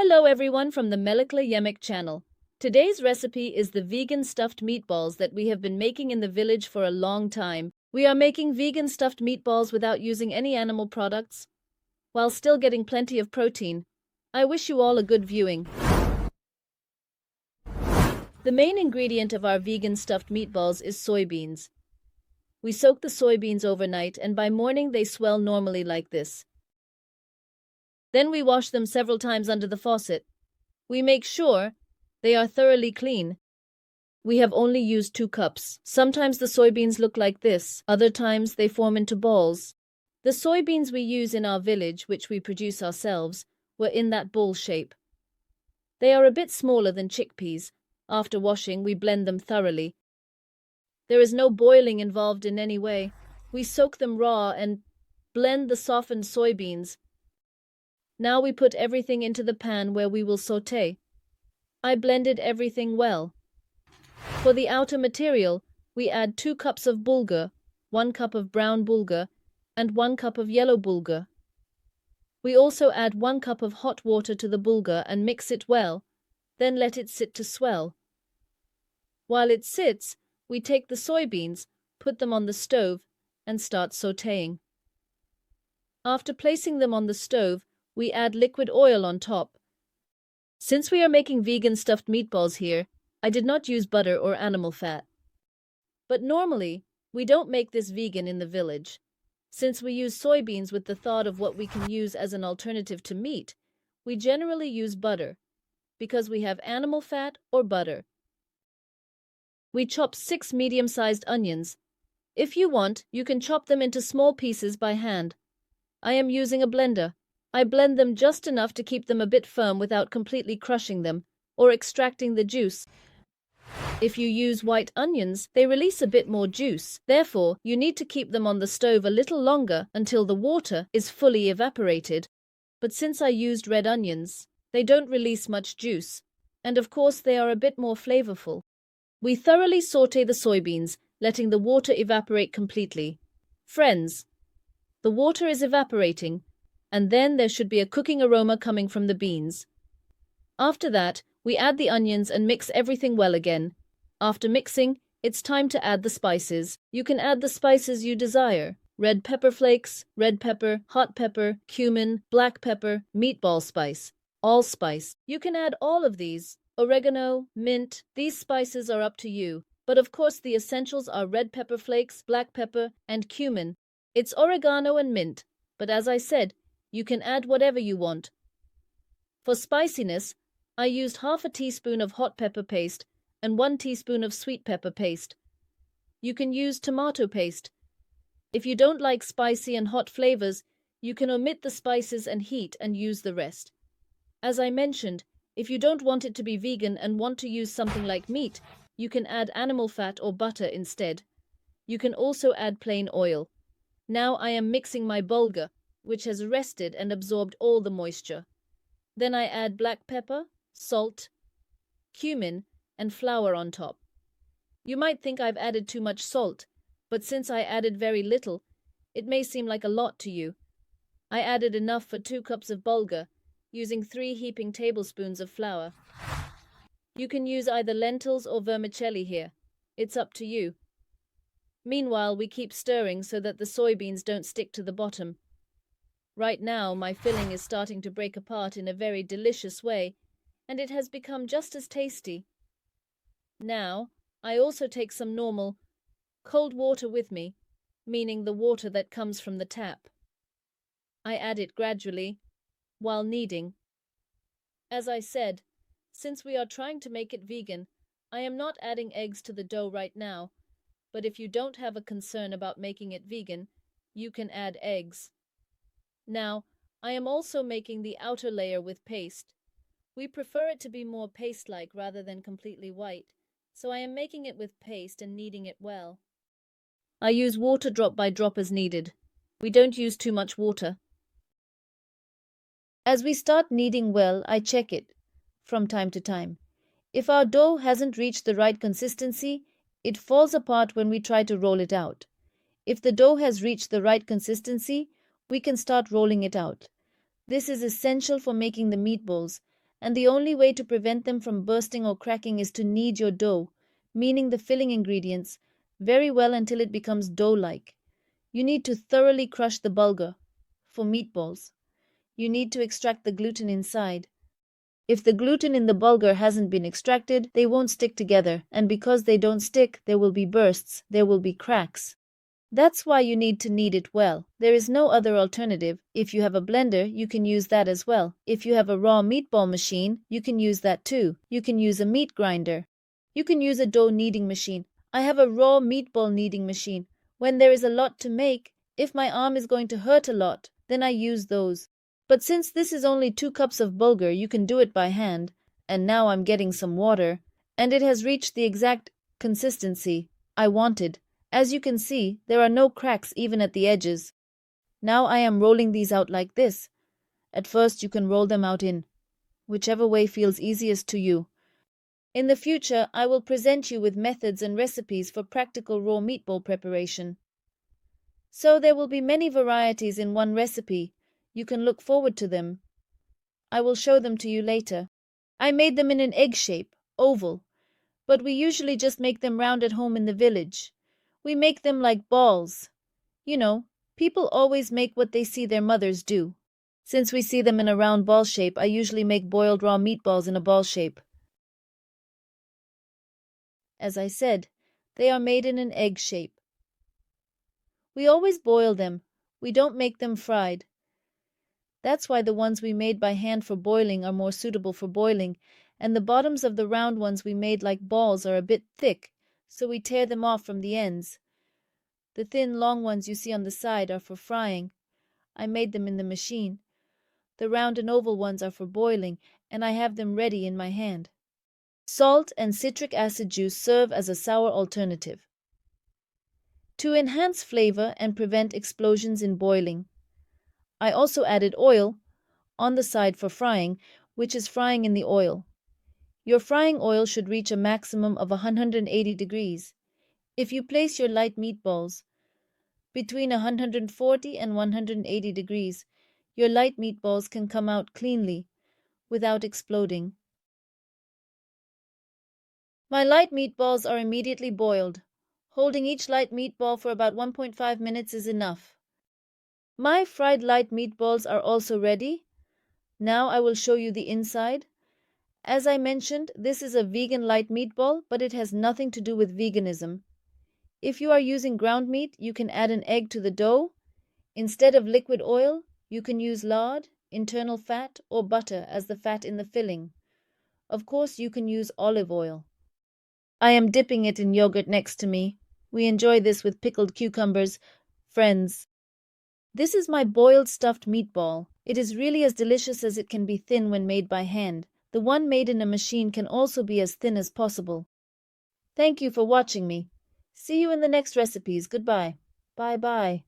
Hello everyone from the Melek'le Yemek channel. Today's recipe is the vegan stuffed meatballs that we have been making in the village for a long time. We are making vegan stuffed meatballs without using any animal products, while still getting plenty of protein. I wish you all a good viewing. The main ingredient of our vegan stuffed meatballs is soybeans. We soak the soybeans overnight and by morning they swell normally like this. Then we wash them several times under the faucet. We make sure they are thoroughly clean. We have only used 2 cups. Sometimes the soybeans look like this, other times they form into balls. The soybeans we use in our village, which we produce ourselves, were in that ball shape. They are a bit smaller than chickpeas. After washing, we blend them thoroughly. There is no boiling involved in any way. We soak them raw and blend the softened soybeans. Now we put everything into the pan where we will sauté. I blended everything well. For the outer material, we add 2 cups of bulgur, 1 cup of brown bulgur, and 1 cup of yellow bulgur. We also add 1 cup of hot water to the bulgur and mix it well, then let it sit to swell. While it sits, we take the soybeans, put them on the stove, and start sautéing. After placing them on the stove, we add liquid oil on top. Since we are making vegan stuffed meatballs here, I did not use butter or animal fat. But normally, we don't make this vegan in the village. Since we use soybeans with the thought of what we can use as an alternative to meat, we generally use butter, because we have animal fat or butter. We chop 6 medium-sized onions. If you want, you can chop them into small pieces by hand. I am using a blender. I blend them just enough to keep them a bit firm without completely crushing them or extracting the juice. If you use white onions, they release a bit more juice. Therefore, you need to keep them on the stove a little longer until the water is fully evaporated. But since I used red onions, they don't release much juice. And of course, they are a bit more flavorful. We thoroughly sauté the soybeans, letting the water evaporate completely. Friends, the water is evaporating, and then there should be a cooking aroma coming from the beans. After that, we add the onions and mix everything well again. After mixing, it's time to add the spices. You can add the spices you desire. Red pepper flakes, red pepper, hot pepper, cumin, black pepper, meatball spice, allspice. You can add all of these. Oregano, mint, these spices are up to you. But of course the essentials are red pepper flakes, black pepper, and cumin. It's oregano and mint, but as I said, you can add whatever you want. For spiciness, I used half a teaspoon of hot pepper paste and 1 teaspoon of sweet pepper paste. You can use tomato paste. If you don't like spicy and hot flavors, you can omit the spices and heat and use the rest. As I mentioned, if you don't want it to be vegan and want to use something like meat, you can add animal fat or butter instead. You can also add plain oil. Now I am mixing my bulgur, which has rested and absorbed all the moisture. Then I add black pepper, salt, cumin, and flour on top. You might think I've added too much salt, but since I added very little, it may seem like a lot to you. I added enough for 2 cups of bulgur, using 3 heaping tablespoons of flour. You can use either lentils or vermicelli here. It's up to you. Meanwhile, we keep stirring so that the soybeans don't stick to the bottom. Right now, my filling is starting to break apart in a very delicious way, and it has become just as tasty. Now, I also take some normal, cold water with me, meaning the water that comes from the tap. I add it gradually, while kneading. As I said, since we are trying to make it vegan, I am not adding eggs to the dough right now, but if you don't have a concern about making it vegan, you can add eggs. Now, I am also making the outer layer with paste. We prefer it to be more paste-like rather than completely white, so I am making it with paste and kneading it well. I use water drop by drop as needed. We don't use too much water. As we start kneading well, I check it from time to time. If our dough hasn't reached the right consistency, it falls apart when we try to roll it out. If the dough has reached the right consistency, we can start rolling it out. This is essential for making the meatballs, and the only way to prevent them from bursting or cracking is to knead your dough, meaning the filling ingredients, very well until it becomes dough-like. You need to thoroughly crush the bulgur. For meatballs, you need to extract the gluten inside. If the gluten in the bulgur hasn't been extracted, they won't stick together, and because they don't stick, there will be bursts, there will be cracks. That's why you need to knead it well. There is no other alternative. If you have a blender, you can use that as well. If you have a raw meatball machine, you can use that too. You can use a meat grinder. You can use a dough kneading machine. I have a raw meatball kneading machine. When there is a lot to make, if my arm is going to hurt a lot, then I use those. But since this is only 2 cups of bulgur, you can do it by hand. And now I'm getting some water, and it has reached the exact consistency I wanted. As you can see, there are no cracks even at the edges. Now I am rolling these out like this. At first you can roll them out in whichever way feels easiest to you. In the future, I will present you with methods and recipes for practical raw meatball preparation. So there will be many varieties in one recipe. You can look forward to them. I will show them to you later. I made them in an egg shape, oval, but we usually just make them round at home in the village. We make them like balls. You know, people always make what they see their mothers do. Since we see them in a round ball shape, I usually make boiled raw meatballs in a ball shape. As I said, they are made in an egg shape. We always boil them. We don't make them fried. That's why the ones we made by hand for boiling are more suitable for boiling, and the bottoms of the round ones we made like balls are a bit thick, so we tear them off from the ends. The thin, long ones you see on the side are for frying. I made them in the machine. The round and oval ones are for boiling, and I have them ready in my hand. Salt and citric acid juice serve as a sour alternative. To enhance flavor and prevent explosions in boiling, I also added oil on the side for frying, which is frying in the oil. Your frying oil should reach a maximum of 180 degrees. If you place your light meatballs between 140 and 180 degrees, your light meatballs can come out cleanly without exploding. My light meatballs are immediately boiled. Holding each light meatball for about 1.5 minutes is enough. My fried light meatballs are also ready. Now I will show you the inside. As I mentioned, this is a vegan light meatball, but it has nothing to do with veganism. If you are using ground meat, you can add an egg to the dough. Instead of liquid oil, you can use lard, internal fat, or butter as the fat in the filling. Of course, you can use olive oil. I am dipping it in yogurt next to me. We enjoy this with pickled cucumbers. Friends, this is my boiled stuffed meatball. It is really as delicious as it can be thin when made by hand. The one made in a machine can also be as thin as possible. Thank you for watching me. See you in the next recipes. Goodbye. Bye-bye.